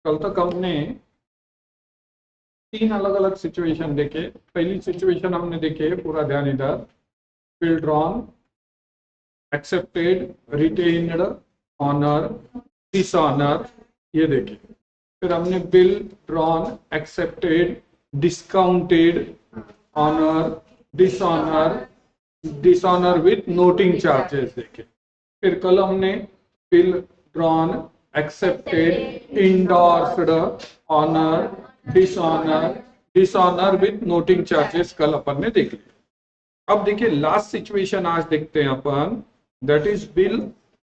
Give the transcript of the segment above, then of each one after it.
कल तक हमने 3 अलग अलग सिचुएशन देखे। पहली सिचुएशन हमने देखे, पूरा ध्यान इधर, bill drawn, accepted, retained, honour, dishonour, ये देखे। फिर हमने bill drawn, accepted, discounted, honour, dishonour, dishonour with noting charges देखे। फिर कल हमने bill drawn, accepted, endorsed, honour, dishonour, dishonour with noting charges कल अपन ने देख लिया। अब देखिए लास्ट सिचुएशन आज देखते हैं अपन, that is bill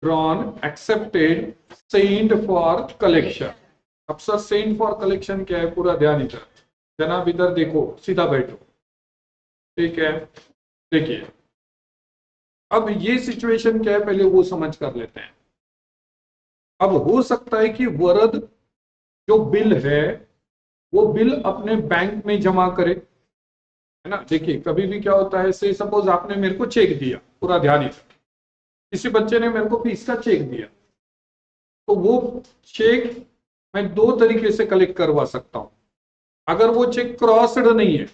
drawn, accepted, send for collection. अब सर सेंड फॉर कलेक्शन क्या है, पूरा ध्यान इधर, जनाब इधर देखो, सीधा बैठो, ठीक है। देखिए अब ये सिचुएशन क्या है, पहले वो समझ कर लेते हैं। अब हो सकता है कि वरद जो बिल है वो बिल अपने बैंक में जमा करे, है ना। देखिए कभी भी क्या होता है, से सपोज आपने मेरे को चेक दिया, पूरा ध्यान ही, किसी बच्चे ने मेरे को फीस का चेक दिया, तो वो चेक मैं 2 तरीके से कलेक्ट करवा सकता हूं। अगर वो चेक क्रॉस्ड नहीं है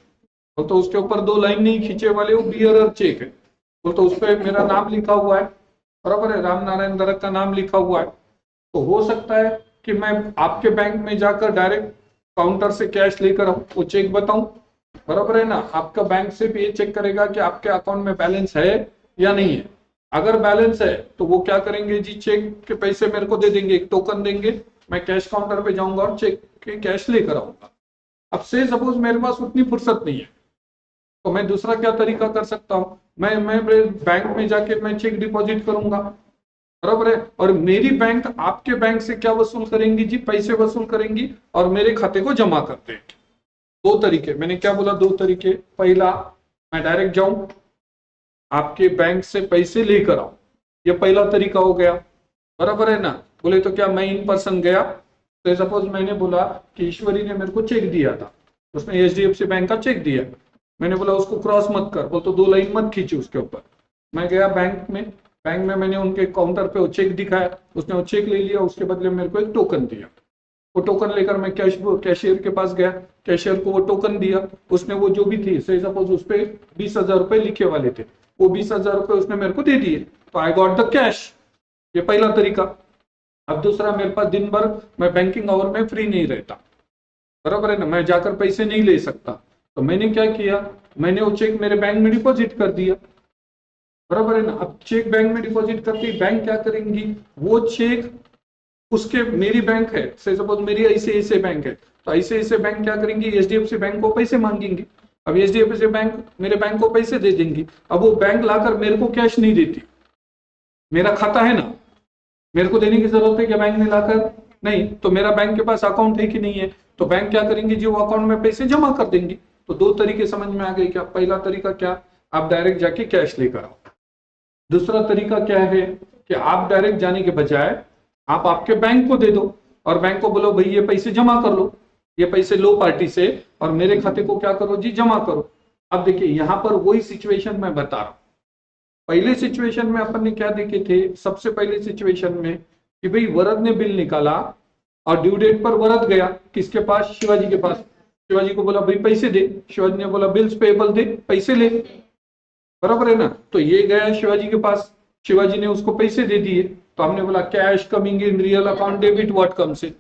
तो उसके ऊपर 2 लाइन नहीं खींचे वाले, वो बियरर चेक है, तो उस पर मेरा नाम लिखा हुआ है, बराबर है, राम नारायण दरक का नाम लिखा हुआ है, तो हो सकता है कि मैं आपके बैंक में जाकर डायरेक्ट काउंटर से कैश लेकर आऊं, वो चेक बताऊं, बराबर है ना। आपका बैंक से भी ये चेक करेगा कि आपके अकाउंट में बैलेंस है या नहीं है। अगर बैलेंस है तो वो क्या करेंगे जी, चेक के पैसे मेरे को दे देंगे, एक टोकन देंगे, मैं कैश काउंटर पे जाऊंगा और चेक के कैश लेकर आऊंगा। अब से सपोज मेरे पास उतनी फुर्सत नहीं है, तो मैं दूसरा क्या तरीका कर सकता हूं, मैं बैंक में जाके मैं चेक डिपॉजिट करूंगा, बराबर है। और मेरी बैंक आपके बैंक से क्या वसूल करेंगी जी, पैसे वसूल करेंगी और मेरे खाते को जमा कर देंगे। 2 तरीके, मैंने क्या बोला, 2 तरीके। पहला, मैं डायरेक्ट जाऊं आपके बैंक से पैसे लेकर आऊं, ये पहला तरीका हो गया, बराबर है ना। बोले तो क्या मैं इन पर्सन गया, तो सपोज मैंने बोला कि ईश्वरी ने मेरे को चेक दिया था, उसने HDFC बैंक का चेक दिया, मैंने बोला उसको क्रॉस मत कर, बोल तो 2 लाइन मत खींची उसके ऊपर। मैं गया बैंक में मैंने उनके काउंटर पे वो चेक दिखाया, उसने वो चेक ले लिया, उसके बदले मेरे को एक टोकन दिया, वो टोकन लेकर मैं कैशियर के पास गया, कैशियर को वो टोकन दिया, उसने वो जो भी थी, से सपोज उस पर 20,000 रुपए लिखे वाले थे, वो 20,000 रुपए उसने मेरे को दे दिए, तो आई गॉट द कैश, ये पहला तरीका। अब दूसरा, मेरे पास दिन भर मैं बैंकिंग आवर में फ्री नहीं रहता, बराबर है ना, मैं जाकर पैसे नहीं ले सकता, तो मैंने क्या किया, मैंने वो चेक मेरे बैंक में डिपॉजिट कर दिया, बराबर है ना। अब चेक बैंक में डिपॉजिट करती, बैंक क्या करेंगी, वो चेक उसके, मेरी बैंक है, से सपोज मेरी ICICI बैंक है, तो ICICI बैंक क्या करेंगी, HDFC बैंक को पैसे मांगेंगी। अब HDFC बैंक मेरे बैंक को पैसे दे देंगी, अब वो बैंक लाकर मेरे को कैश नहीं देती, मेरा खाता है ना, मेरे को देने की जरूरत है क्या बैंक में लाकर, नहीं, तो मेरा बैंक के पास अकाउंट है कि नहीं है, तो बैंक क्या करेंगी जी, वो अकाउंट में पैसे जमा कर देंगी। तो 2 तरीके समझ में आ गए क्या। पहला तरीका क्या, आप डायरेक्ट जाके कैश लेकर आओ। दूसरा तरीका क्या है कि आप डायरेक्ट जाने के बजाय आप आपके बैंक को दे दो और बैंक को बोलो भाई ये पैसे जमा कर लो, ये पैसे लो पार्टी से और मेरे खाते को क्या करो जी, जमा करो। अब देखिए यहां पर वही सिचुएशन मैं बता रहा हूं। पहले सिचुएशन में अपन ने क्या देखे थे, सबसे पहले सिचुएशन में कि भाई वरद ने बिल निकाला और ड्यू डेट पर वरद गया किसके पास, शिवाजी के पास, शिवाजी को बोला भाई पैसे दे, शिवाजी ने बोला बिल्स पेएबल दे, पैसे ले, बराबर है ना। तो ये गया शिवाजी के पास, शिवाजी ने उसको पैसे दे दिए, तो हमने बोला cash coming in real account debit what comes in,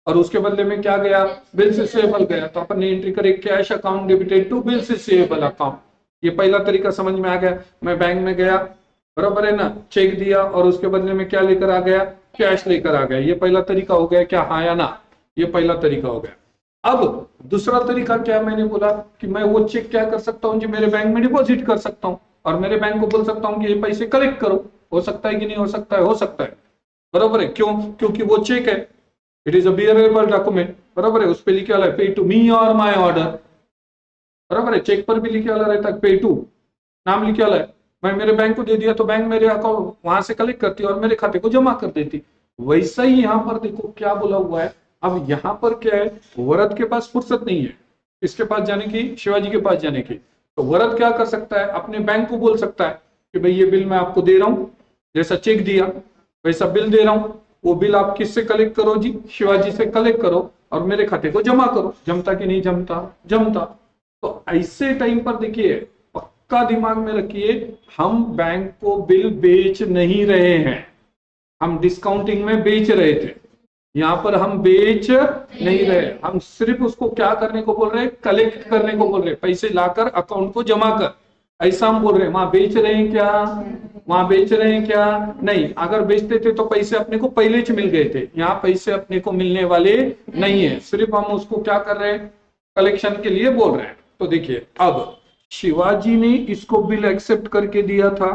और उसके बदले में क्या गया, बिल्स रिसीवेबल गया, तो अपन ने एंट्री करे cash account debited to bills receivable account. ये पहला तरीका समझ में आ गया। मैं बैंक में गया, बराबर है ना, चेक दिया और उसके बदले में क्या लेकर आ गया, कैश लेकर आ गया, ये पहला तरीका हो गया क्या, हाँ या ना, ये पहला तरीका हो गया। अब दूसरा तरीका क्या, मैंने बोला कि मैं वो चेक क्या कर सकता हूँ जी, मेरे बैंक में डिपॉजिट कर सकता हूँ और मेरे बैंक को बोल सकता हूँ कि ये पैसे कलेक्ट करो। हो सकता है कि नहीं हो सकता है, हो सकता है, बराबर है, क्यों, क्योंकि वो चेक है, it is a bearable document, बराबर है, उस पर लिखे वाला है पे टू मी और माई ऑर्डर, बराबर है, चेक पर भी लिखे वाला रहता है पे टू, नाम लिखे वाला है, मैं मेरे बैंक को दे दिया तो बैंक मेरे अकाउंट वहां से कलेक्ट करती और मेरे खाते को जमा कर देती। वैसा ही यहाँ पर देखो क्या बोला हुआ है। अब यहाँ पर क्या है, वरद के पास फुर्सत नहीं है इसके पास जाने की, शिवाजी के पास जाने की, तो वरद क्या कर सकता है, अपने बैंक को बोल सकता है कि भाई ये बिल मैं आपको दे रहा हूं, जैसा चेक दिया वैसा बिल दे रहा हूं, वो बिल आप किससे कलेक्ट करो जी? शिवाजी से कलेक्ट करो और मेरे खाते को जमा करो। जमता कि नहीं जमता? जमता। तो ऐसे टाइम पर देखिए, पक्का दिमाग में रखिए, हम बैंक को बिल बेच नहीं रहे हैं, हम डिस्काउंटिंग में बेच रहे थे। यहां पर हम बेच नहीं रहे, हम सिर्फ उसको क्या करने को बोल रहे हैं? कलेक्ट करने को बोल रहे हैं, पैसे लाकर अकाउंट को जमा कर, ऐसा हम बोल रहे हैं। वहां बेच रहे हैं क्या? वहां बेच रहे हैं क्या? नहीं। अगर बेचते थे तो पैसे अपने को पहले ही मिल गए थे, यहाँ पैसे अपने को मिलने वाले नहीं है, सिर्फ हम उसको क्या कर रहे हैं? कलेक्शन के लिए बोल रहे हैं। तो देखिए, अब शिवाजी ने इसको बिल एक्सेप्ट करके दिया था,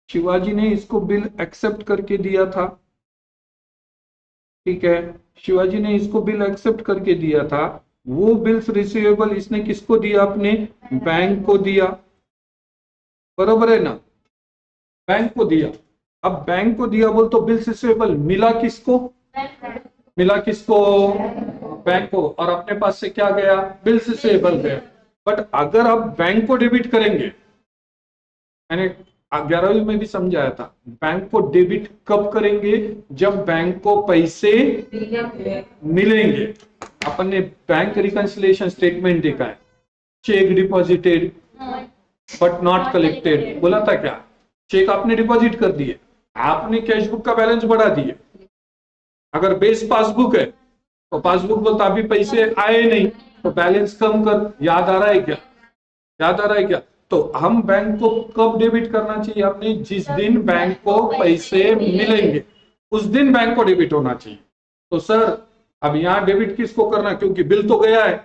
शिवाजी ने इसको बिल एक्सेप्ट करके दिया था, ठीक है, शिवाजी ने इसको बिल एक्सेप्ट करके दिया था। वो बिल्स रिसीवेबल इसने किसको दिया? अपने बैंक को दिया, बरोबर है ना? बैंक को दिया। अब बैंक को दिया बोल तो बिल्स रिसीवेबल मिला किसको? मिला किसको? बैंक को। और अपने पास से क्या गया? बिल्स रिसीवेबल गया। बट अगर आप बैंक को डेबिट करेंगे, मैंने 11वीं में भी समझाया था, बैंक को डेबिट कब करेंगे? जब बैंक को पैसे मिलेंगे। अपन ने बैंक रिकंसिलिएशन स्टेटमेंट देखा है, check deposited but not collected, बोला था क्या? चेक आपने डिपॉजिट कर दिए, आपने कैश बुक का बैलेंस बढ़ा दिए। अगर बेस पासबुक है तो पासबुक बोलता अभी पैसे आए नहीं, तो बैलेंस कम कर। याद आ रहा है क्या? याद आ रहा है क्या? तो हम बैंक को कब डेबिट करना चाहिए आपने? जिस दिन बैंक को पैसे मिलेंगे, उस दिन बैंक को डेबिट होना चाहिए। तो सर अब यहां डेबिट किसको करना? क्योंकि बिल तो गया है,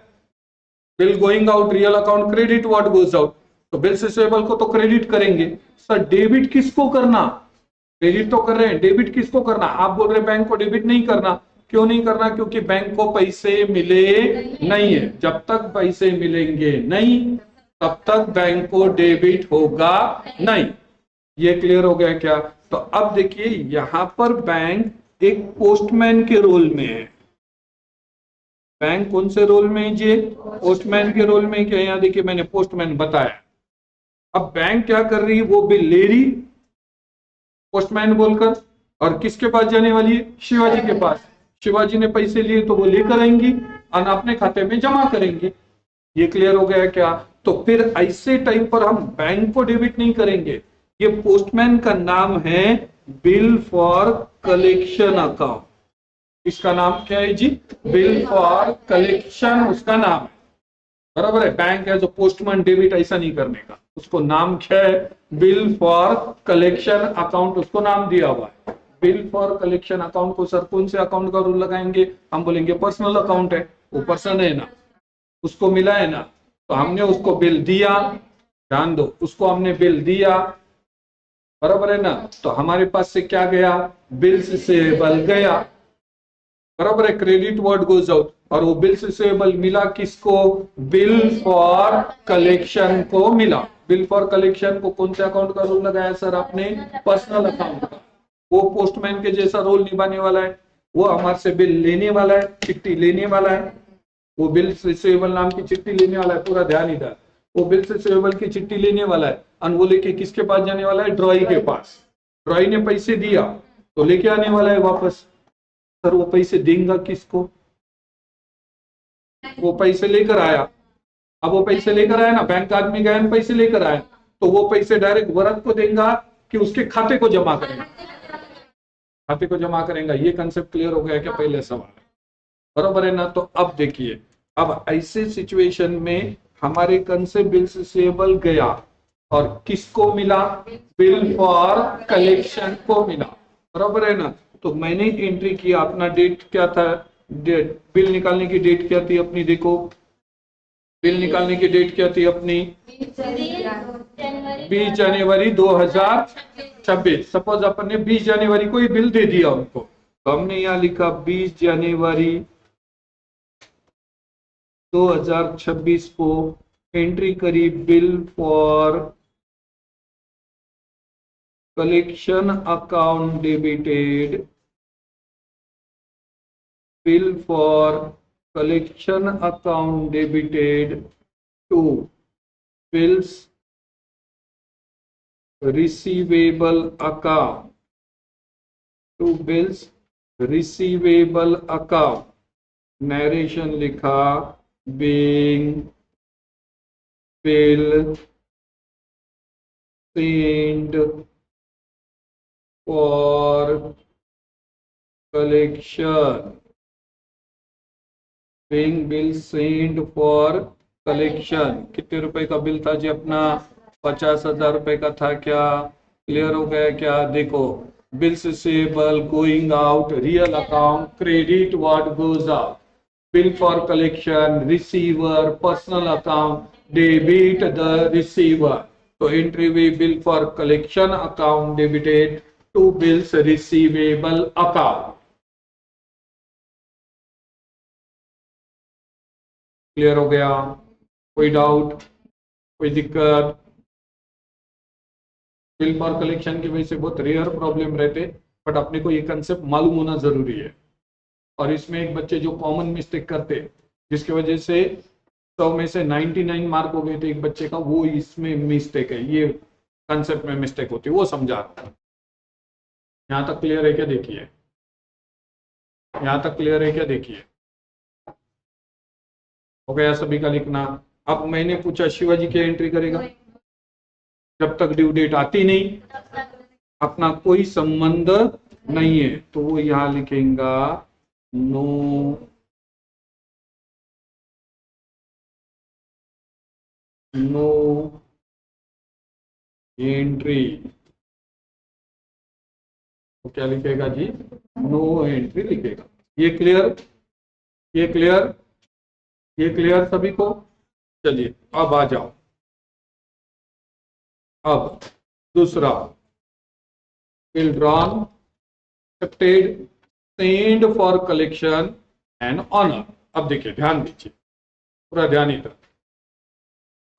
bill going out, real account credit, what goes out, तो बिल रिसीवेबल को तो क्रेडिट करेंगे। सर डेबिट किसको करना? क्रेडिट तो कर रहे हैं, डेबिट किसको करना? आप बोल रहे हैं बैंक को डेबिट नहीं करना। क्यों नहीं करना? क्योंकि बैंक को पैसे मिले नहीं है। जब तक पैसे मिलेंगे नहीं, तब तक बैंक को डेबिट होगा नहीं। ये क्लियर हो गया क्या? तो अब देखिए, यहां पर बैंक एक पोस्टमैन के रोल में है। बैंक कौन से रोल में है जी? पोस्टमैन के रोल में। क्या यहां देखिए, मैंने पोस्टमैन बताया। अब बैंक क्या कर रही है? वो बिल ले रही पोस्टमैन बोलकर, और किसके पास जाने वाली है? शिवाजी के पास। शिवाजी ने पैसे लिए तो वो लेकर आएंगी और अपने खाते में जमा करेंगे। ये क्लियर हो गया क्या? तो फिर ऐसे टाइम पर हम बैंक को डेबिट नहीं करेंगे। ये पोस्टमैन का नाम है बिल फॉर कलेक्शन अकाउंट। इसका नाम क्या है जी? बिल फॉर कलेक्शन उसका नाम है, बराबर है। बैंक है जो पोस्टमैन डेबिट ऐसा नहीं करने का, उसको नाम क्या है? बिल फॉर कलेक्शन अकाउंट, उसको नाम दिया हुआ है। बिल फॉर कलेक्शन अकाउंट को सर कौन से अकाउंट का रूल लगाएंगे? हम बोलेंगे पर्सनल अकाउंट है, वो पर्सन है ना, उसको मिला है ना, तो हमने उसको बिल दिया। ध्यान दो, उसको हमने बिल दिया, बराबर है ना, तो हमारे पास से क्या गया? बिल्स रिसीवेबल गया, बराबर है। क्रेडिट वर्ड गोज आउट, और वो बिल्स रिसीवेबल मिला किसको? बिल फॉर कलेक्शन को मिला। बिल फॉर कलेक्शन को कौन से अकाउंट का रोल लगाया सर आपने? पर्सनल अकाउंट का। वो पोस्टमैन के जैसा रोल निभाने वाला है, वो हमारे से बिल लेने वाला है, चिट्ठी लेने वाला है। वो बिल्स रिसीवेबल नाम की चिट्ठी लेने वाला है, पूरा ध्यान इधर। वो बिल्स रिसीवेबल की चिट्ठी लेने वाला है, और वो लेके किसके पास जाने वाला है? ड्रॉई के पास। ड्रॉई ने पैसे दिया तो लेके आने वाला है वापस। सर वो पैसे देंगे किसको? वो पैसे लेकर आया, अब वो पैसे लेकर आया ना, बैंक आदमी गया पैसे लेकर आया, तो वो पैसे डायरेक्ट वरद को देगा कि उसके खाते को जमा करेगा? खाते को जमा करेगा। ये कंसेप्ट क्लियर हो गया क्या? पहले सवाल, बरोबर है ना? तो अब देखिए, अब ऐसे सिचुएशन में हमारे कन से बिल्स रिसीवेबल गया और किसको मिला? बिल फॉर कलेक्शन को मिला, बरोबर है ना? तो मैंने एंट्री किया, अपना डेट क्या था? डेट, बिल निकालने की डेट क्या थी अपनी? देखो, बिल निकालने की डेट क्या थी अपनी? 20 जनवरी 2026। सपोज अपन ने 20 जनवरी को ही बिल दे दिया उनको, तो हमने यहां लिखा 20 जनवरी 2026 को एंट्री करी bill for collection account debited, bill for collection account debited to bills receivable account, to bills receivable account, narration लिखा, being bill send for collection, paying bill send for collection. कितने रुपए का बिल था जी अपना? 50,000 रुपए का था क्या? क्लियर हो गया क्या? देखो, bills receivable, going out, real account, credit what goes out, bill for collection, receiver, personal account, debit the receiver. तो एंट्री हुई bill for collection account debited to bills receivable account. Clear हो गया? कोई doubt, कोई दिक्कत? Bill for collection की वजह से बहुत रेयर प्रॉब्लम रहते, बट अपने को ये कंसेप्ट मालूम होना जरूरी है। और इसमें एक बच्चे जो कॉमन मिस्टेक करते, जिसकी वजह से 100 में से 99 मार्क हो गए थे एक बच्चे का, वो इसमें मिस्टेक है, ये कंसेप्ट में मिस्टेक होती है, वो समझा। यहां तक क्लियर है क्या? देखिए, यहां तक क्लियर है क्या? देखिए, हो गया सभी का लिखना। अब मैंने पूछा शिवाजी क्या एंट्री करेगा? जब तक ड्यू डेट आती नहीं, अपना कोई संबंध नहीं है, तो वो यहां लिखेगा नो नो एंट्री। तो क्या लिखेगा जी? नो एंट्री लिखेगा। ये क्लियर? ये क्लियर? ये क्लियर सभी को? चलिए अब आ जाओ। अब दूसरा, bill drawn, accepted, send for collection and honour. अब देखिए, ध्यान दीजिए, पूरा ध्यान इधर।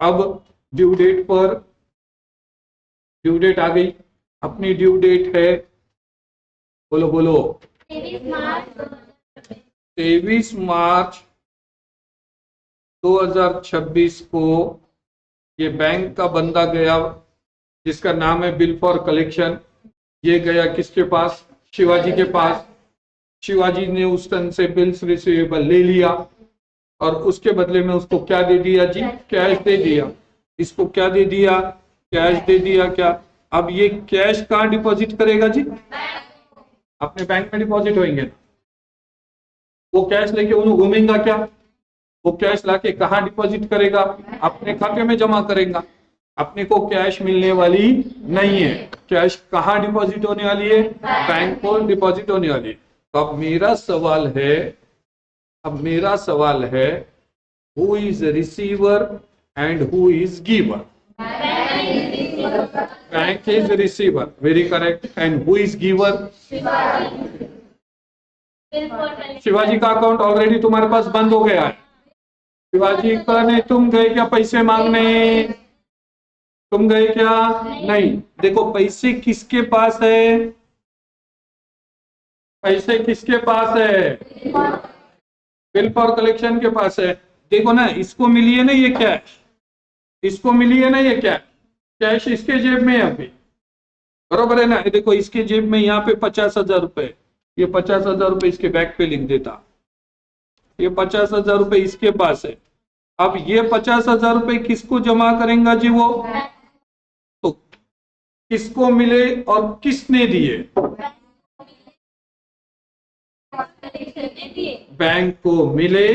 अब ड्यू डेट पर, ड्यू डेट आ गई, अपनी ड्यू डेट है, बोलो बोलो, 23 मार्च 2026 को ये बैंक का बंदा गया, जिसका नाम है बिल फॉर कलेक्शन। ये गया किसके पास? शिवाजी के पास। शिवाजी ने उस टन से बिल्स रिसीवेबल ले लिया, और उसके बदले में उसको क्या दे दिया जी? कैश दे दिया। इसको क्या दे दिया? कैश दे दिया। क्या अब ये कैश कहां डिपॉजिट करेगा जी? अपने बैंक में डिपॉजिट होंगे। वो कैश लेके उन्हें घूमेगा क्या? वो कैश लाके कहां डिपॉजिट करेगा? अपने खाते में जमा करेगा। अपने को कैश मिलने वाली नहीं है। कैश कहां डिपॉजिट होने वाली है? बैंक को डिपॉजिट होने वाली है। तो अब मेरा सवाल है, who is receiver and who is giver? Bank is receiver, very correct. And who is giver? Shivaji का अकाउंट ऑलरेडी तुम्हारे पास बंद हो गया है। शिवाजी का ने, तुम गए क्या पैसे मांगने? तुम गए क्या? नहीं। देखो, पैसे किसके पास है? पैसे किसके पास है? बिल फॉर कलेक्शन के पास है। देखो ना, इसको मिली है ना ये कैश, इसको मिली है ना ये कैश, कैश इसके जेब में है अभी, बरोबर है ना? देखो, इसके जेब में यहाँ पे 50,000 रुपए, ये 50,000 रुपए इसके बैग पे लिख देता, ये 50,000 रुपए इसके पास है। अब ये 50,000 रुपए किसको जमा करेंगे जी? वो तो किसको मिले और किसने दिए? बैंक को मिले,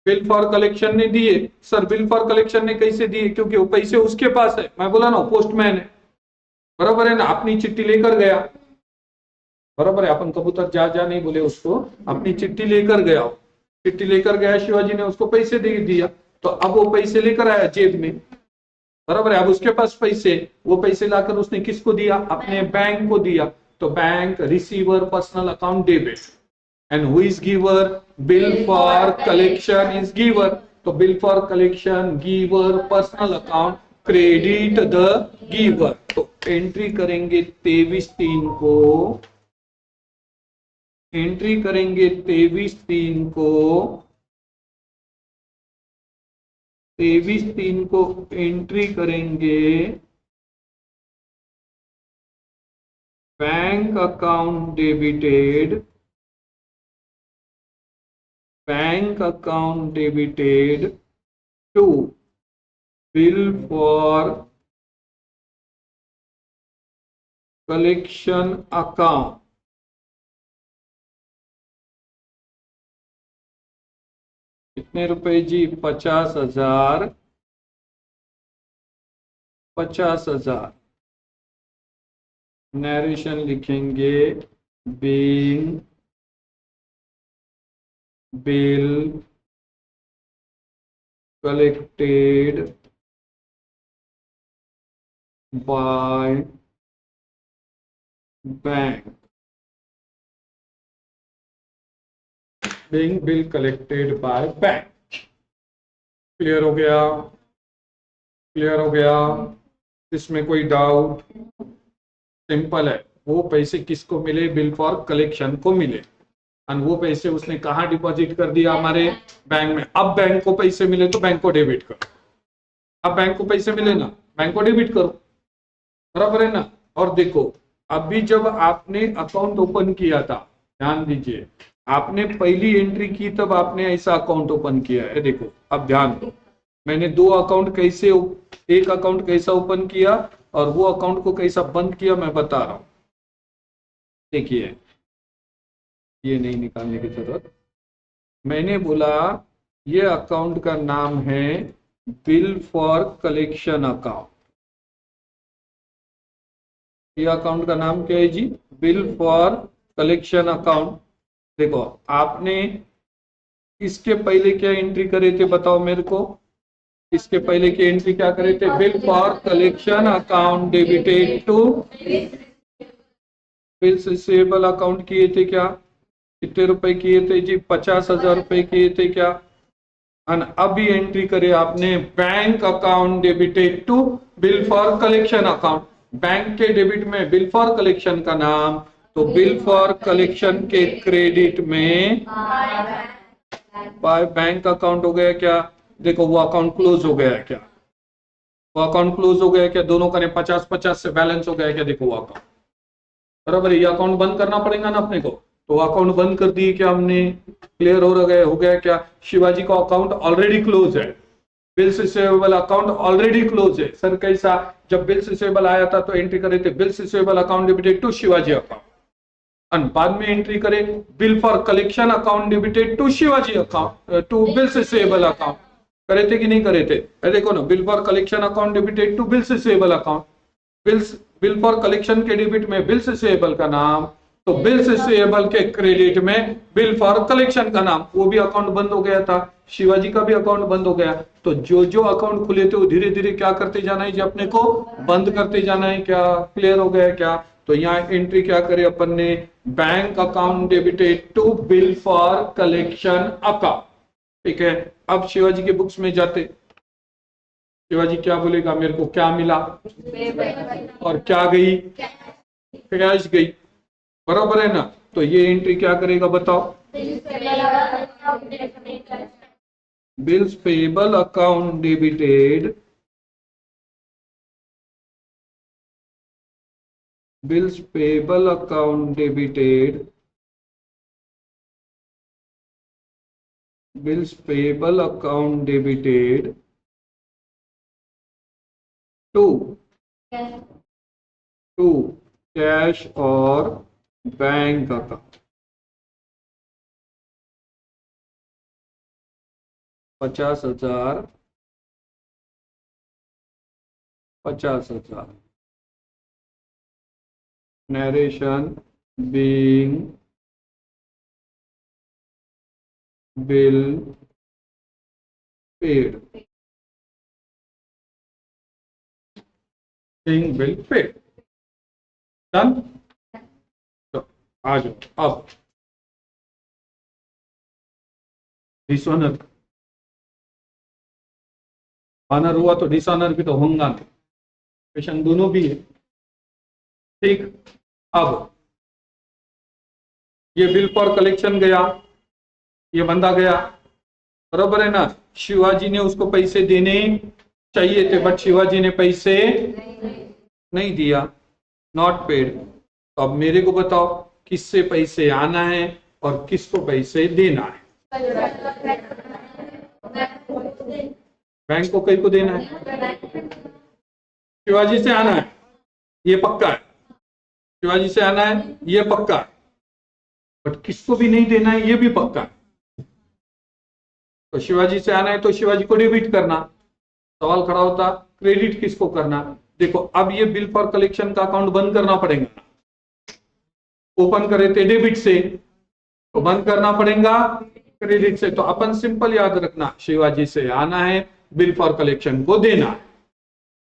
बिल फॉर कलेक्शन ने दिए। सर, बिल फॉर कलेक्शन ने कैसे दिए? क्योंकि वो पैसे उसके पास है, मैं बोला ना पोस्टमैन है, बराबर है ना? अपनी चिट्ठी लेकर गया, बराबर है, अपन कबूतर जा जा नहीं बोले उसको, अपनी चिट्ठी लेकर गया, चिट्ठी लेकर गया, शिवाजी ने उसको पैसे दे दिया। तो अब वो पैसे लेकर आया जेब में, बराबर है, अब उसके पास पैसे, वो पैसे लाकर उसने किसको दिया? अपने बैंक को दिया। तो bank, receiver, personal account, debit. And who is giver? Bill for collection is giver. तो bill for collection, giver, personal account, credit the giver. तो एंट्री करेंगे 23/3 को, एंट्री करेंगे 23/3 को, 23/3 को, एंट्री करेंगे bank account debited, bank account debited to bill for collection account. कितने रुपए जी? 50,000, 50,000। नरेशन लिखेंगे, being bill collected by bank, being bill collected by bank. Clear हो गया? क्लियर हो गया? इसमें कोई डाउट? सिंपल है। वो पैसे किसको मिले? बिल फॉर कलेक्शन को मिले, और वो पैसे उसने कहाँ डिपॉजिट कर दिया? हमारे बैंक में। अब बैंक को पैसे मिले तो बैंक को डेबिट करो। अब बैंक को पैसे मिले ना, बैंक को डेबिट करो, बराबर है ना? और देखो, अभी जब आपने अकाउंट ओपन किया था, ध्यान दीजिए, आपने पहली एंट्री की तब आपने ऐसा अकाउंट ओपन किया है। देखो अब ध्यान दो, मैंने दो अकाउंट कैसे, एक अकाउंट कैसा ओपन किया और वो अकाउंट को कैसा बंद किया, मैं बता रहा हूं। देखिए, ये नहीं निकालने की जरूरत। मैंने बोला ये अकाउंट का नाम है बिल फॉर कलेक्शन अकाउंट। ये अकाउंट का नाम क्या है जी? Bill for collection account. देखो, आपने इसके पहले क्या एंट्री करे थे, बताओ मेरे को। इसके पहले की एंट्री क्या करे थे? Bill for collection account debited to bills receivable account किए थे क्या? कितने रुपए किए थे जी? 50,000 रुपए किए थे क्या? अभी एंट्री करे आपने bank account debited to bill for collection account. Bank के डेबिट में बिल फॉर कलेक्शन का नाम, तो बिल फॉर कलेक्शन के क्रेडिट में बाय बैंक अकाउंट हो गया क्या? देखो वो अकाउंट क्लोज हो गया है क्या? वो अकाउंट क्लोज हो गया क्या? दोनों का 50-50 से बैलेंस हो गया क्या? देखो वो अकाउंट, बराबर है। ये अकाउंट बंद करना पड़ेगा ना अपने को, तो अकाउंट बंद कर दिए क्या हमने? क्लियर हो गया क्या? शिवाजी का अकाउंट ऑलरेडी क्लोज है, bills receivable account already close है। सर कैसा? जब बिल्स रिसीवेबल आया था तो एंट्री करे थे bills receivable account debited to Shivaji account, और बाद में एंट्री करे bill for collection account debited to Shivaji account, to bills receivable account. करे थे कि नहीं करे थे? देखो ना, bill for collection account debited to bills receivable account. Bill for collection के डेबिट में बिल्स रिसीवेबल का नाम, तो बिल्स रिसीवेबल के क्रेडिट में बिल फॉर कलेक्शन का नाम। वो भी अकाउंट बंद हो गया था, शिवाजी का भी अकाउंट बंद हो गया। तो जो जो अकाउंट खुले थे वो धीरे धीरे क्या करते जाना है जी? अपने को बंद करते जाना है क्या? क्लियर हो गया क्या? तो यहाँ एंट्री क्या करे अपन ने? Bank account debited to bill for collection account. ठीक है, अब शिवाजी के बुक्स में जाते, शिवाजी क्या बोलेगा? मेरे को क्या मिला और क्या गई? कैश गई, बराबर है ना? तो ये एंट्री क्या करेगा बताओ? Bills payable account debited, bills payable account debited, bills payable account debited to cash और bank account. 50,000, 50,000। Narration, being bill paid, being bill paid. Done? तो आ जाओ अब डिसऑनर। ऑनर हुआ तो डिसऑनर भी तो होगा, क्वेश्चन दोनों भी है। ठीक, अब ये बिल फॉर कलेक्शन गया, ये बंदा गया, बराबर है ना? शिवाजी ने उसको पैसे देने चाहिए थे, बट शिवाजी ने पैसे नहीं दिया, नॉट पेड। तो अब मेरे को बताओ किससे पैसे आना है और किसको पैसे देना है। बैंक को कई को देना है, शिवाजी से आना है, ये पक्का है। शिवाजी से आना है, ये पक्का है। बट किसको भी नहीं देना है, ये भी पक्का है। तो शिवाजी से आना है तो शिवाजी को डेबिट करना। सवाल खड़ा होता क्रेडिट किसको करना। देखो अब ये बिल फॉर कलेक्शन का अकाउंट बंद करना पड़ेगा। ओपन करे थे डेबिट से, तो बंद करना पड़ेगा क्रेडिट से। तो अपन सिंपल याद रखना, शिवाजी से आना है, बिल फॉर कलेक्शन को देना है।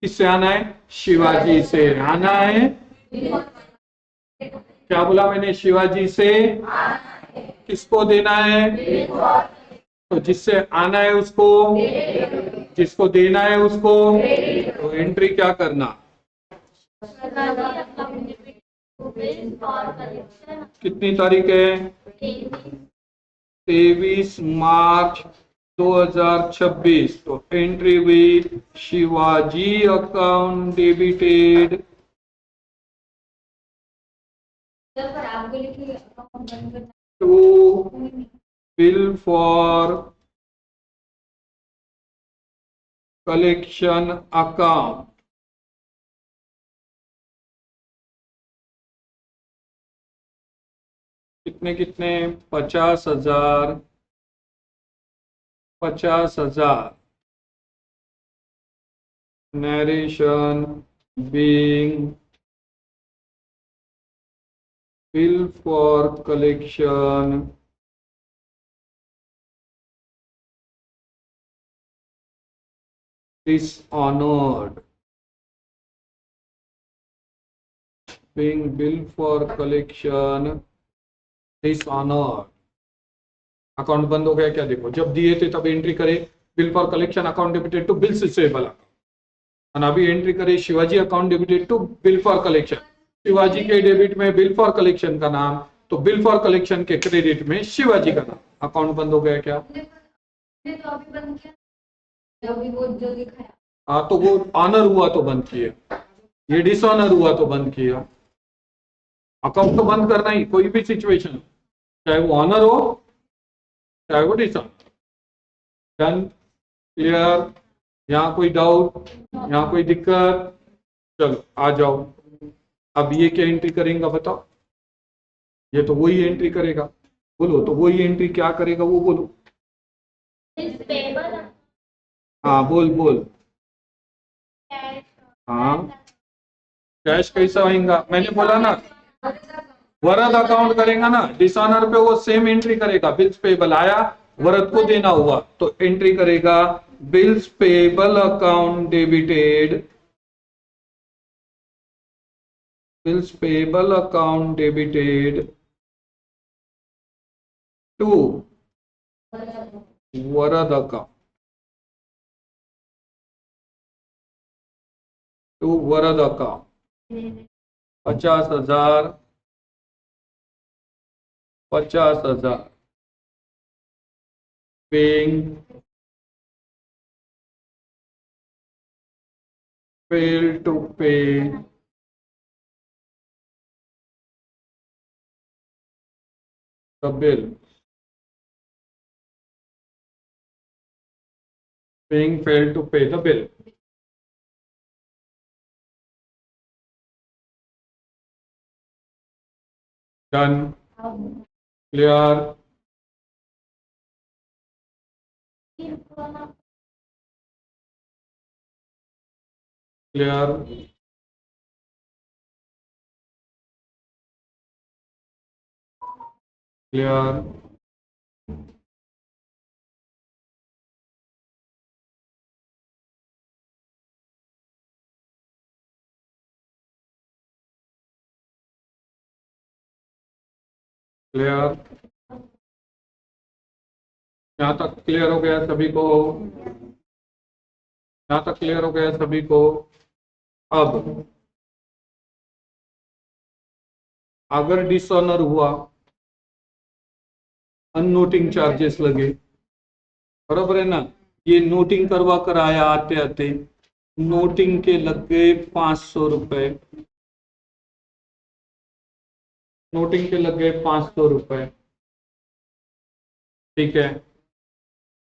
किससे आना है? शिवाजी से आना है। क्या बोला मैंने? शिवाजी से किसको देना है? तो जिससे आना है उसको, जिसको देना है उसको। तो एंट्री क्या करना? कितनी तारीख है? 23 मार्च 2026। तो एंट्री हुई Shivaji account debited to bill for collection account. कितने कितने? 50,000, 50,000। Narration being bill for collection dishonored, being bill for collection dishonored। Account बंद हो गया क्या? देखो जब दिए थे तब एंट्री करे bill for collection account debited to bills receivable account, अभी एंट्री करे Shivaji account debited to bill for collection. Shivaji के डेबिट में बिल फॉर कलेक्शन का नाम, तो बिल फॉर कलेक्शन के क्रेडिट में शिवाजी का नाम। अकाउंट बंद हो गया क्या? हाँ, तो वो ऑनर हुआ तो बंद किया, ये डिसऑनर हुआ तो बंद किया। अकाउंट तो बंद करना ही, कोई भी सिचुएशन, चाहे वो ऑनर हो चाहे वो डिसऑनर। डन? क्लियर? यहाँ कोई डाउट, यहाँ कोई दिक्कत? चलो आ जाओ। अब ये क्या एंट्री करेगा बताओ? ये तो वही एंट्री करेगा। बोलो तो वही एंट्री क्या करेगा वो बोलो। हाँ बोल बोल। हाँ कैश कैसा आएगा? मैंने बोला ना वरद अकाउंट करेगा ना, डिसऑनर पे वो सेम एंट्री करेगा। बिल्स पेबल आया, वरद को देना हुआ तो एंट्री करेगा bills payable account debited, bills payable account debited to Varad account, to Varad account. 50,000, 50,000 paying fail to pay the bill, paying failed to pay the bill। Done? Clear? Clear? Clear? Clear? यहाँ तक clear हो गया सभी को? यहाँ तक clear हो गया सभी को? अब अगर डिसऑनर हुआ, अननोटिंग चार्जेस लगे, बराबर है ना? ये नोटिंग करवा कर आया, आते आते नोटिंग के लग गए 500 रुपए। नोटिंग के लग गए 500 रुपए, ठीक है,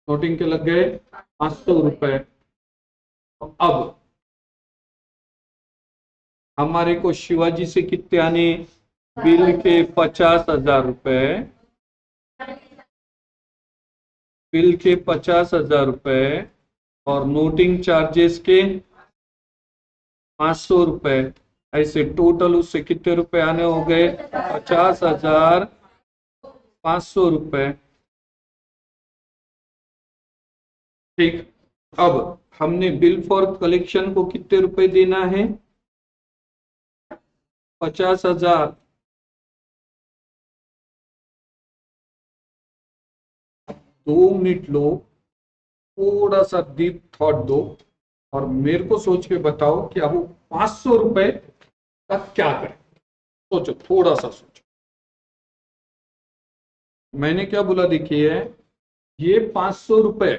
नोटिंग के लग गए 500 रुपए। अब हमारे को शिवाजी से कितने आने, बिल के 50,000 रुपए, बिल के 50,000 रुपए और नोटिंग चार्जेस के 500 रुपए, ऐसे टोटल उससे कितने रुपए आने हो गए, 50,500 रुपए। ठीक, अब हमने बिल फॉर कलेक्शन को कितने रुपए देना है, 50,000। 2 मिनट लो, थोड़ा सा डीप थॉट दो और मेरे को सोच के बताओ कि अब वो 500 रुपए का क्या करें। सोचो, थोड़ा सा सोचो। मैंने क्या बोला, देखिए ये 500 रुपए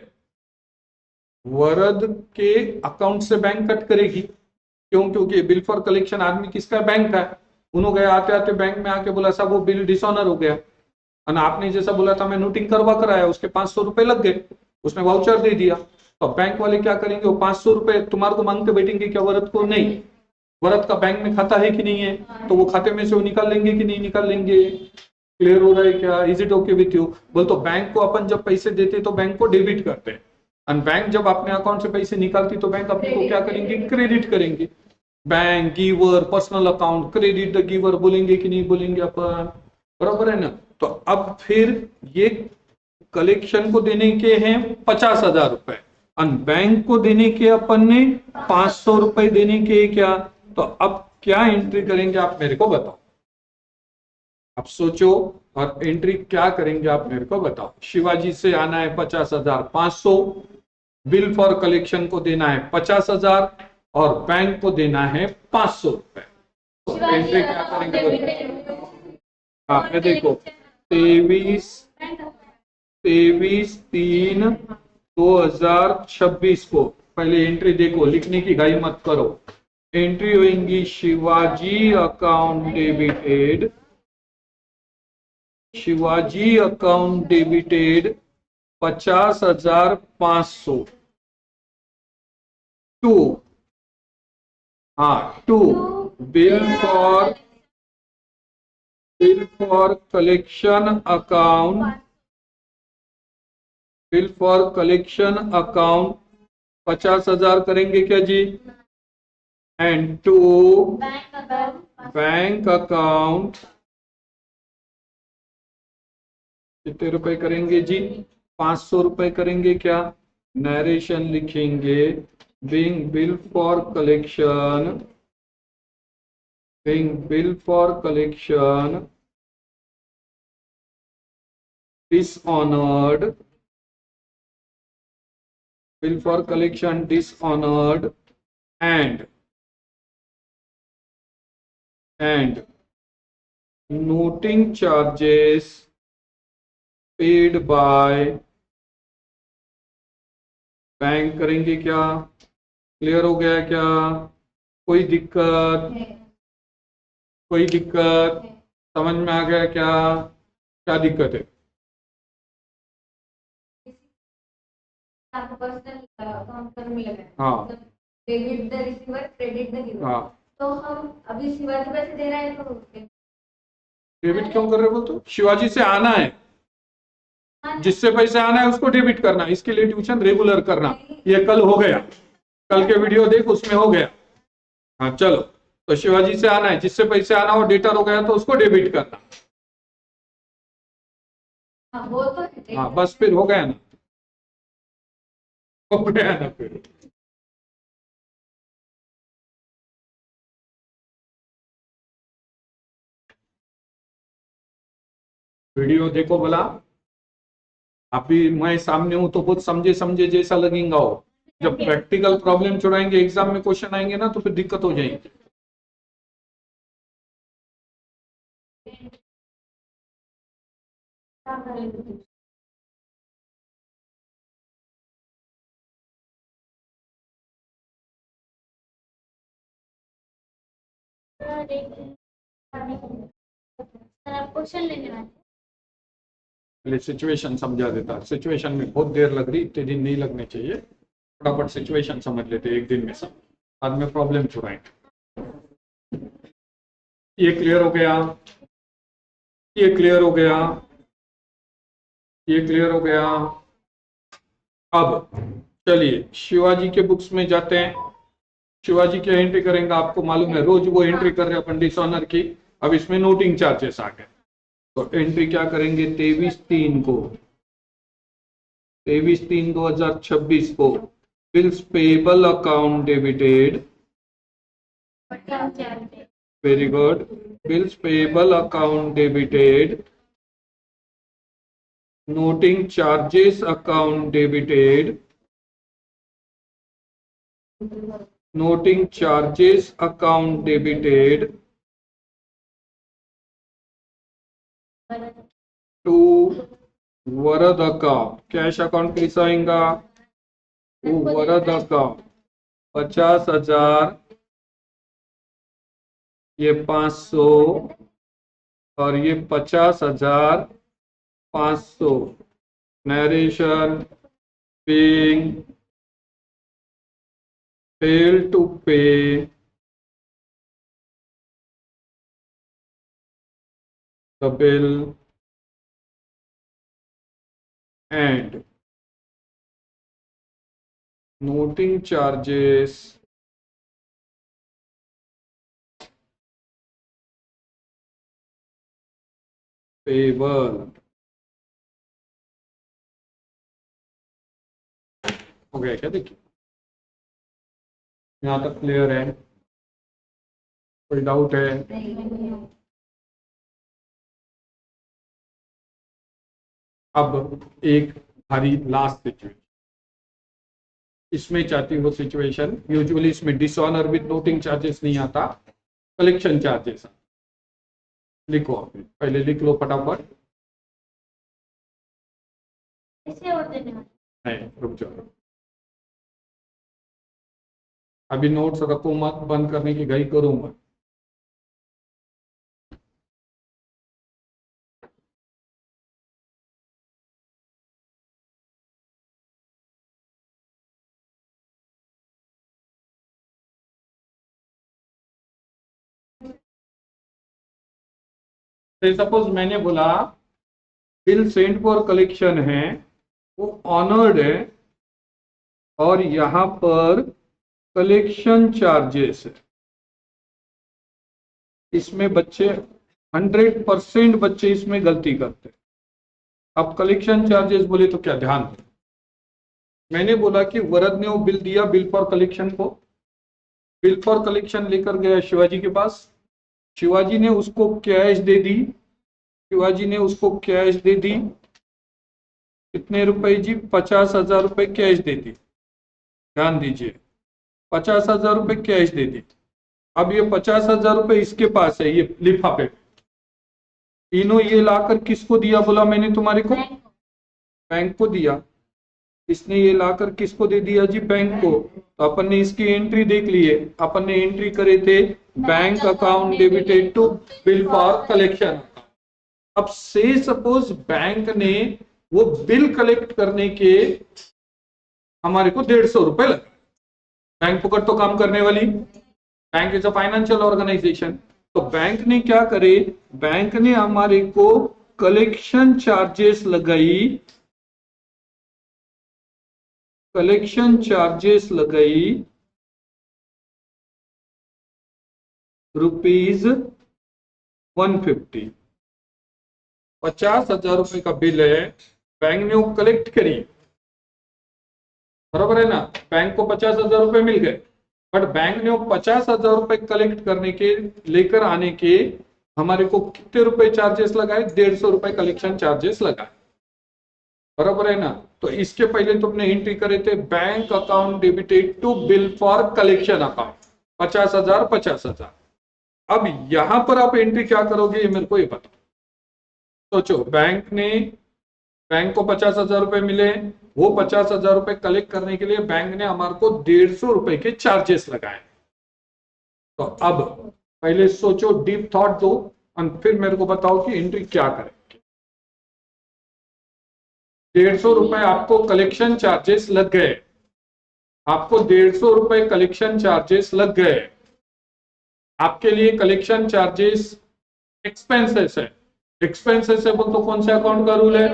वरद के अकाउंट से बैंक कट करेगी। क्यों? क्योंकि बिल फॉर कलेक्शन आदमी किसका, बैंक का है। उन्होंने गए आते आते बैंक में आके बोला साहब वो बिल डिसऑनर हो गया, और आपने जैसा बोला था मैं नोटिंग करवा कर आया, उसके 500 रुपए लग गए, उसने वाउचर दे दिया। तो बैंक वाले क्या करेंगे, वो 500 रुपए तुम्हारे को मांगते बैठेंगे क्या वरद को? नहीं, वरद का बैंक में खाता है कि नहीं है, तो वो खाते में से वो निकाल लेंगे कि नहीं निकाल लेंगे। क्लियर हो रहा है क्या? Is it okay with you? बोल तो बैंक को अपन जब पैसे देते तो बैंक को डेबिट करते हैं, और बैंक जब अपने अकाउंट से पैसे निकालती तो बैंक अपने को क्या करेंगे, क्रेडिट करेंगे। Bank giver, personal account, credit the giver बोलेंगे कि नहीं बोलेंगे अपन, बराबर है ना। तो अब फिर ये कलेक्शन को देने के हैं 50,000 रुपए, और बैंक को देने के अपन ने 500 रुपए देने के क्या। तो अब क्या एंट्री करेंगे आप मेरे को बताओ, अब सोचो और एंट्री क्या करेंगे आप मेरे को बताओ। शिवाजी से आना है 50,500, बिल फॉर कलेक्शन को देना है 50,000 और बैंक को देना है 500 रुपए। तो एंट्री क्या करेंगे? हाँ, मैं देखो 23 23/3/2026 को पहले एंट्री देखो, लिखने की घाई मत करो। एंट्री होंगी Shivaji account debited, Shivaji account debited 50,500 to, हाँ to bill for collection account, bill for collection account 50,000 करेंगे क्या जी, एंड टू बैंक अकाउंट कितने रुपए करेंगे जी, 500 रुपए करेंगे क्या। नरेशन लिखेंगे, being bill for collection, being bill for collection dishonored, bill for collection dishonored, and noting charges paid by bank करेंगे क्या। क्लियर हो गया क्या? कोई दिक्कत? कोई दिक्कत? समझ में आ गया क्या? क्या दिक्कत है? हाँ debit the receiver, credit the giver. हाँ, तो हम अभी शिवाजी पैसे दे रहे हैं तो डेबिट क्यों कर रहे हो? तो शिवाजी से आना है, जिससे पैसे आना है उसको डेबिट करना, इसके लिए ट्यूशन रेगुलर करना। ये कल हो गया, कल के वीडियो देख उसमें हो गया। हाँ चलो, तो शिवाजी से आना है, जिससे पैसे आना हो, डेटर हो गया तो उसको डेबिट करना। वो तो है। हाँ बस फिर हो गया ना, हो गया ना फिर। वीडियो देखो भला, अभी मैं सामने हूं तो बहुत समझे समझे जैसा लगेगा हो, जब प्रैक्टिकल प्रॉब्लम छुड़ाएंगे, एग्जाम में क्वेश्चन आएंगे ना तो फिर दिक्कत हो जाएगी। सर आप क्वेश्चन लेने वाले हैं? पहले सिचुएशन समझा देता, सिचुएशन में बहुत देर लग रही, इतने दिन नहीं लगने चाहिए, फटाफट सिचुएशन समझ लेते एक दिन में सब, बाद में प्रॉब्लम छुड़ाएंगे। ये क्लियर हो गया, ये क्लियर हो गया, ये क्लियर हो गया। अब चलिए शिवाजी के बुक्स में जाते हैं। शिवाजी क्या एंट्री करेंगे आपको मालूम है, रोज वो एंट्री कर रहे हैं अपन डिसऑनर की। अब इसमें नोटिंग चार्जेस आ गए, तो एंट्री क्या करेंगे, 23/3 को, 23/3/2026 को bills payable account debited, very good, bills payable account debited, noting charges account debited, noting charges account debited to Varad account, cash account कैसा आएगा, तो वरद अकाउंट 50,000, ये 500 और ये 50,500, narration paying fail to pay the bill and noting charges payable। हो गया क्या, देखिए यहाँ तक क्लियर है, कोई डाउट है? अब एक हमारी लास्ट सिचुएशन, इसमें चाहती हो सिचुएशन, यूजुअली इसमें डिसऑनर विद नोटिंग चार्जेस नहीं आता, कलेक्शन चार्जेस। लिखो आप, पहले लिख लो फटाफट। नहीं रुक जाओ, अभी नोट्स रखो मत, बंद करने की घड़ी करूंगा। सपोज मैंने बोला बिल सेंट फॉर कलेक्शन है, वो ऑनर्ड है, और यहां पर कलेक्शन चार्जेस है। इसमें बच्चे 100% बच्चे इसमें गलती करते हैं। अब कलेक्शन चार्जेस बोले तो क्या ध्यान दो, मैंने बोला कि वरद ने वो बिल दिया, बिल फॉर कलेक्शन को, बिल फॉर कलेक्शन लेकर गया शिवाजी के पास, शिवाजी ने उसको कैश दे दी, शिवाजी ने उसको कैश दे दी, कितने रुपए जी, 50,000 रुपए कैश दे दी, ध्यान दीजिए 50,000 रुपए कैश दे दी। अब ये 50,000 रुपए इसके पास है, ये लिफाफे पे, तीनों ये लाकर किसको दिया, बोला मैंने तुम्हारे को, बैंक को दिया। इसने ये लाकर किसको दे दिया जी, बैंक को। तो अपन ने इसकी एंट्री देख ली है, अपन ने एंट्री करे थे bank account debited to bill for collection. अब से सपोज बैंक ने वो बिल कलेक्ट करने के हमारे को 150 रुपए लगे, बैंक पकड़ तो काम करने वाली, bank is a financial organisation. तो बैंक ने क्या करे, बैंक ने हमारे को कलेक्शन चार्जेस लगाई, कलेक्शन चार्जेस लगाई ₹150, 50,000 रुपए का बिल है, बैंक ने वो कलेक्ट करी, बराबर है ना, बैंक को 50,000 रुपए मिल गए, बट बैंक ने वो 50,000 रुपए कलेक्ट करने के, लेकर आने के हमारे को कितने रुपए चार्जेस लगाए, 150 रुपए कलेक्शन चार्जेस लगाए, बराबर है ना। तो इसके पहले तुमने एंट्री करे थे bank account debited to bill for collection account, 50,000 50,000। अब यहां पर आप एंट्री क्या करोगे, ये मेरे को ये बताओ। सोचो, बैंक को 50,000 रुपए मिले, वो 50,000 रुपए कलेक्ट करने के लिए बैंक ने हमारे को 150 रुपए के चार्जेस लगाए। तो अब पहले सोचो, डीप थॉट दो, और फिर मेरे को बताओ कि एंट्री क्या करेंगे। 150 रुपए आपको कलेक्शन चार्जेस लग गए, आपको 150 रुपए कलेक्शन चार्जेस लग गए। आपके लिए कलेक्शन चार्जेस एक्सपेंसेस है। एक्सपेंसेस है बोल तो कौन से अकाउंट का रूल है?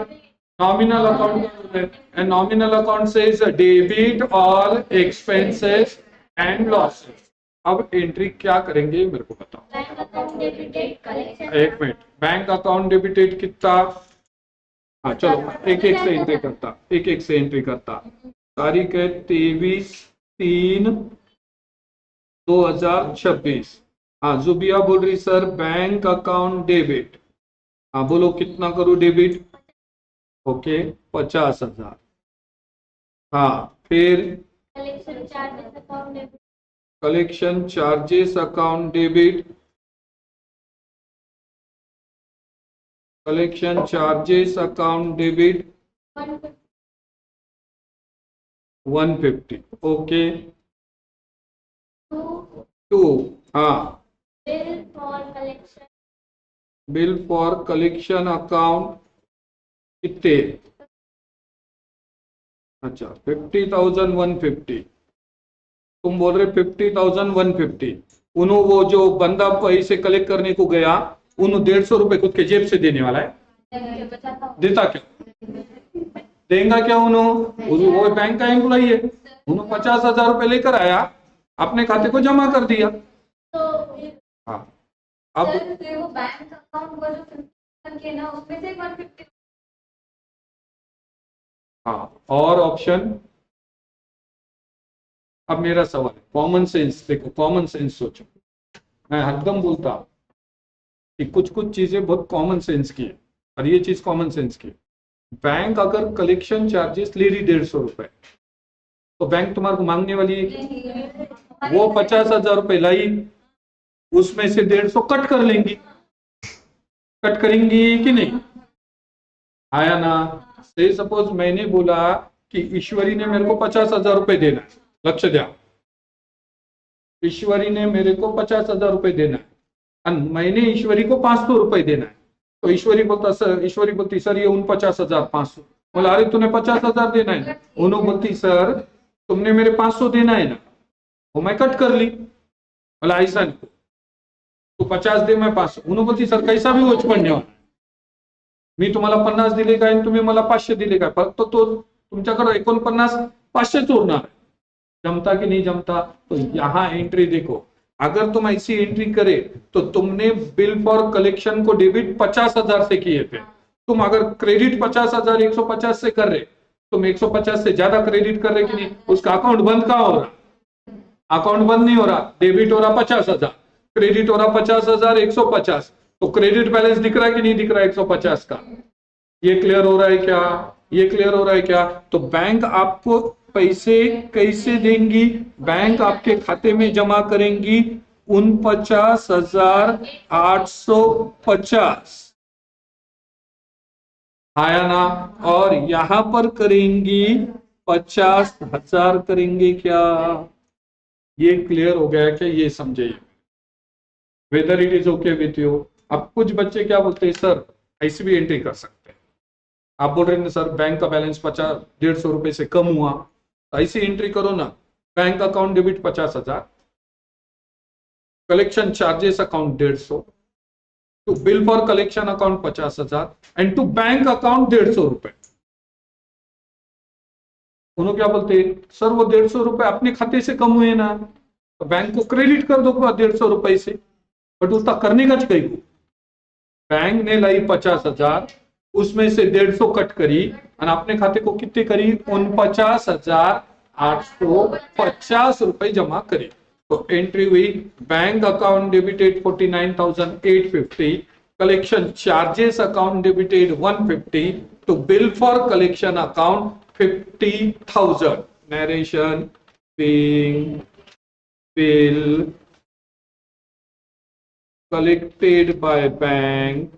नॉमिनल अकाउंट का रूल है। एंड नॉमिनल अकाउंट से is debit all expenses and losses. अब एंट्री क्या करेंगे मेरे को बताओ। Bank account debited collection. एक मिनट, बैंक अकाउंट डेबिटेड कितना? हाँ चलो एक एक से एंट्री करता, एक एक से एंट्री करता। तारीख है 23/3/2026। हाँ जुबिया बोल रही सर बैंक अकाउंट डेबिट। हाँ बोलो कितना करूँ डेबिट? ओके 50,000। हाँ फिर collection charges account debit. Collection charges account debit, collection charges account debit 150। Okay to. हाँ bill for collection. Bill for collection account कितने? अच्छा 50,150। तुम बोल रहे 50,150। उन्हों वो जो बंदा पैसे कलेक्ट करने को गया उन्होंने 150 रुपए खुद के जेब से देने वाला है? देता क्या? देगा क्या उन्होंने? वो बैंक का एम्प्लॉई है, उन्होंने 50,000 रुपए लेकर आया, अपने खाते को जमा कर दिया। तो हाँ अब सर फिर वो बैंक अकाउंट को जो 50 के ना उसमें से 150। हाँ और ऑप्शन। अब मेरा सवाल है, कॉमन सेंस देखो, कॉमन सेंस सोचो। मैं हरदम बोलता हूं कि कुछ कुछ चीजें बहुत कॉमन सेंस की है और ये चीज कॉमन सेंस की है। बैंक अगर कलेक्शन चार्जेस ले रही 150 रुपए तो बैंक तुम्हारे को मांगने वाली है। वो 50,000 रुपए लाई, उसमें से 150 कट कर लेंगी, कट करेंगी कि नहीं? आया ना? से सपोज मैंने बोला कि ईश्वरी ने मेरे को 50,000 रुपए देना है, लक्ष्य द्या, ईश्वरी ने मेरे को 50,000 रुपए देना है और मैंने ईश्वरी को 500 रुपए देना है। तो ईश्वरी बोलता सर, ईश्वरी बोलती सर ये 49,500। बोला अरे तूने 50,000 देना है। उन्होंने बोलती सर तुमने मेरे 500 देना है ना, वो मैं कट कर ली। बोला ऐसा नहीं, तू 50 दे मैं 500। उन्होंने बोलती सर कैसा भी वोच पडणे होणार, मी तुम्हाला 50 दिले काय तुम्ही मला 500 दिले काय, फक्त तो तुमच्याकडे 49 500 उरणार है। जमता कि नहीं जमता? तो यहां एंट्री देखो, अगर तुम ऐसी एंट्री करे तो तुमने बिल फॉर कलेक्शन को डेबिट 50,000 से किए थे। तुम अगर क्रेडिट 50,000 150 से कर रहे, तुम 150 से ज्यादा क्रेडिट कर रहे कि नहीं, उसका अकाउंट बंद कहां हो रहा? अकाउंट बंद नहीं हो रहा, डेबिट हो रहा 50,000, क्रेडिट हो रहा 50,000 150। तो क्रेडिट बैलेंस दिख रहा है कि नहीं दिख रहा है 150 का? ये क्लियर हो रहा है क्या? ये क्लियर हो रहा है क्या? तो बैंक आपको पैसे कैसे देंगी? बैंक आपके खाते में जमा करेंगी 49,850, आया ना? और यहां पर करेंगी 50,000 करेंगे क्या? ये क्लियर हो गया क्या? ये समझिए, whether it is okay with you. अब कुछ बच्चे क्या बोलते हैं सर ऐसी भी एंट्री कर सकते हैं। आप बोल रहे हैं सर बैंक का बैलेंस 150 रुपए से कम हुआ, तो ऐसी एंट्री करो ना, bank account debit 50,000, collection charges account 150, to bill for collection account 50,000 and to bank account 150 रुपए। उन्होंने क्या बोलते सर वो 150 रुपए अपने खाते से कम हुए ना, तो बैंक को क्रेडिट कर दो 150 रुपए से। बट उसका करने का चाहिए, बैंक ने लाई 50,000, उसमें से 150 कट करी और अपने खाते को कितने करी 49,850 रुपए जमा करे। तो एंट्री हुई bank account debited 49,850, collection charges account debited 150, to bill for collection account 50,000। Narration being bill collected by bank।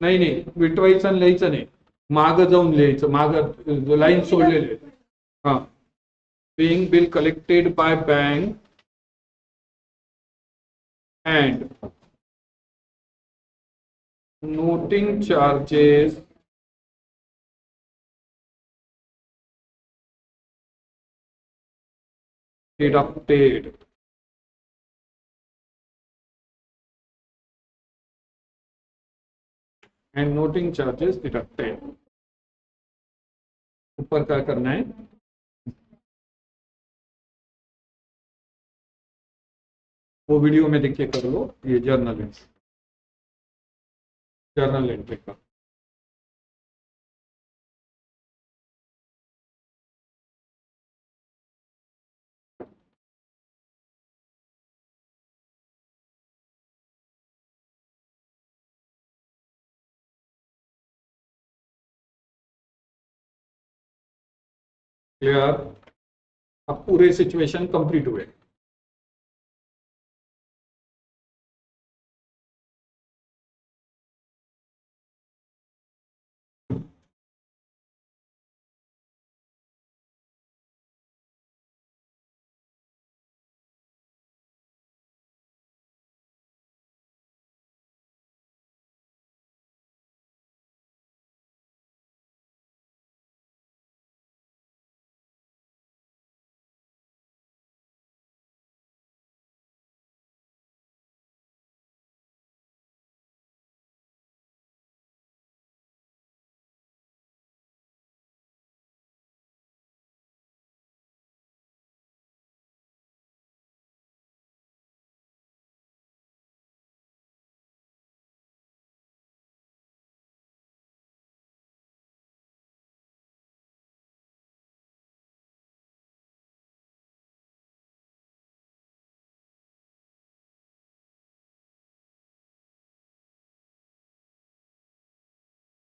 नाही विटवायचं आणि लिहायचं नाही, माग जाऊन लिहायचं, माग लाईन सोडलेले। हा being bill collected by bank and noting charges deducted. And noting charges deducted. ऊपर क्या करना है, वो वीडियो में देखिए कर लो, ये जर्नल एंट्री का। क्लियर? अब पूरे सिचुएशन कंप्लीट हुए।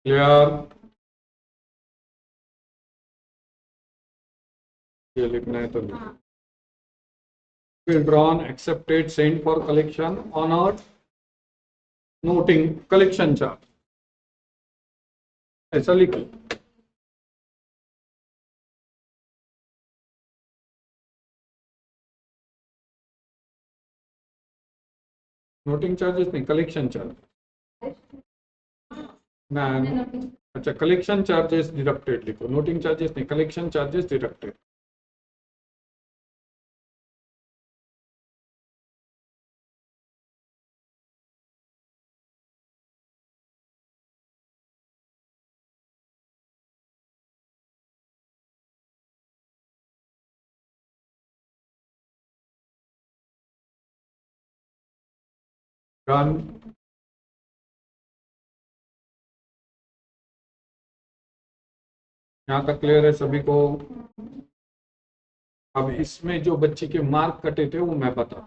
क्लियर? ये लिखना है तो withdrawn, accepted, sent for collection on or noting collection charge, ऐसा लिखो। नोटिंग चार्जेस नहीं, कलेक्शन चार्ज। मैम अच्छा, कलेक्शन चार्जेस डिडक्टेड लिखो, नोटिंग चार्जेस नहीं, कलेक्शन चार्जेस डिडक्टेड। डन। यहाँ तक क्लियर है सभी को? अब इसमें जो बच्चे के मार्क कटे थे वो मैं बता,